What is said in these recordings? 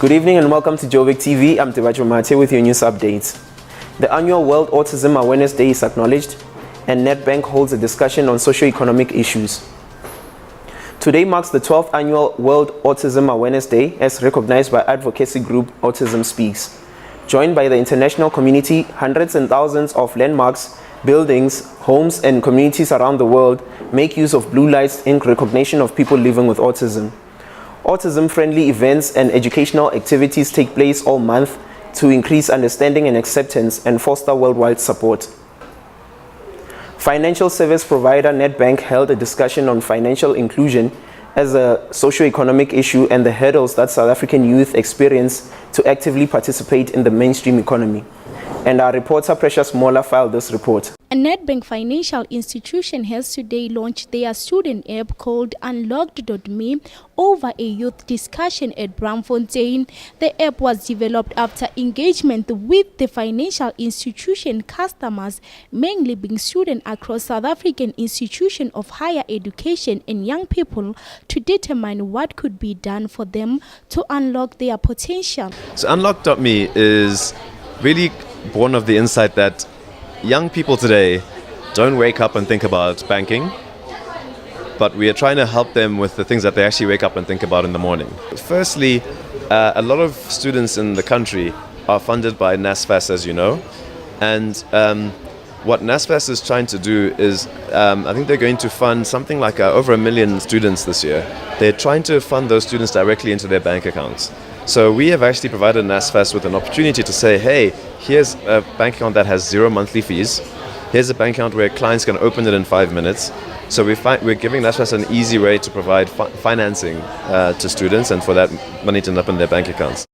Good evening and welcome to Joburgtv. I'm Mate with your news updates. The annual World Autism Awareness Day is acknowledged, and Nedbank holds a discussion on socio-economic issues. Today marks the 12th annual World Autism Awareness Day as recognized by advocacy group Autism Speaks. Joined by the international community, hundreds and thousands of landmarks, buildings, homes and communities around the world make use of blue lights in recognition of people living with autism. Autism-friendly events and educational activities take place all month to increase understanding and acceptance and foster worldwide support. Financial service provider Nedbank held a discussion on financial inclusion as a socio-economic issue and the hurdles that South African youth experience to actively participate in the mainstream economy. And our reporter Precious Mola filed this report. A Nedbank financial institution has today launched their student app called Unlocked.me over a youth discussion at Braamfontein. The app was developed after engagement with the financial institution customers, mainly being students across South African institutions of higher education and young people, to determine what could be done for them to unlock their potential. So Unlocked.me is really born of the insight that young people today don't wake up and think about banking, but we are trying to help them with the things that they actually wake up and think about in the morning. Firstly, a lot of students in the country are funded by NSFAS, as you know, and what NSFAS is trying to do is, I think they're going to fund something like over 1 million students this year. They're trying to fund those students directly into their bank accounts. So we have actually provided NSFAS with an opportunity to say, hey, here's a bank account that has 0 monthly fees. Here's a bank account where clients can open it in 5 minutes. So we're giving NSFAS an easy way to provide financing to students and for that money to end up in their bank accounts.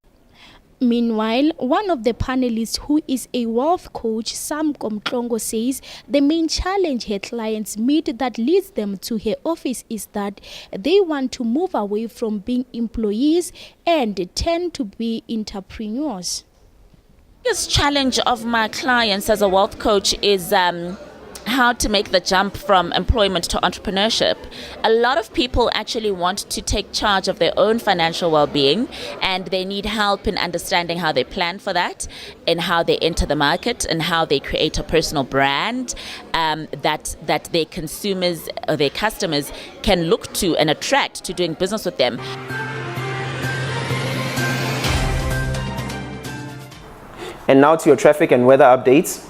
Meanwhile, one of the panelists, who is a wealth coach, Sam Komtlongo, says the main challenge her clients meet that leads them to her office is that they want to move away from being employees and tend to be entrepreneurs. The biggest challenge of my clients as a wealth coach is how to make the jump from employment to entrepreneurship. A lot of people actually want to take charge of their own financial well-being, and they need help in understanding how they plan for that, and how they enter the market, and how they create a personal brand that their consumers or their customers can look to and attract to doing business with them. And now to your traffic and weather updates.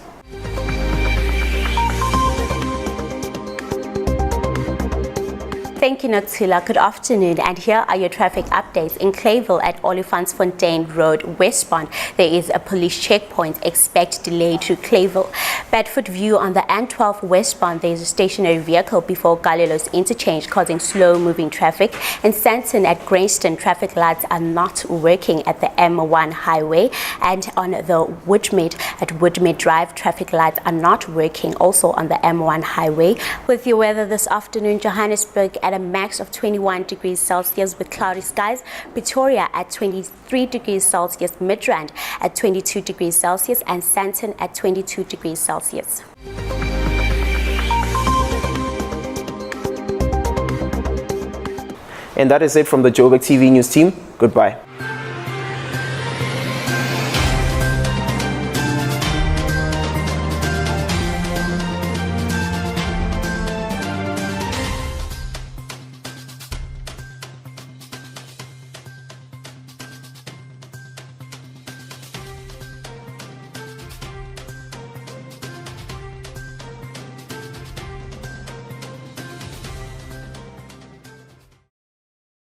Thank you, Natsila. Good afternoon, and here are your traffic updates. In Clayville at Olifantsfontein Road westbound, there is a police checkpoint. Expect delay to Clayville. Bedford View on the N12 westbound, there is a stationary vehicle before Galileo's interchange causing slow-moving traffic. In Sandton at Grayston, traffic lights are not working at the M1 highway, and on the Woodmead at Woodmead Drive, traffic lights are not working also on the M1 highway. With your weather this afternoon, Johannesburg at a max of 21 degrees Celsius with cloudy skies, Pretoria at 23 degrees Celsius, Midrand at 22 degrees Celsius, and Sandton at 22 degrees Celsius. And that is it from the Joburg TV News team. Goodbye.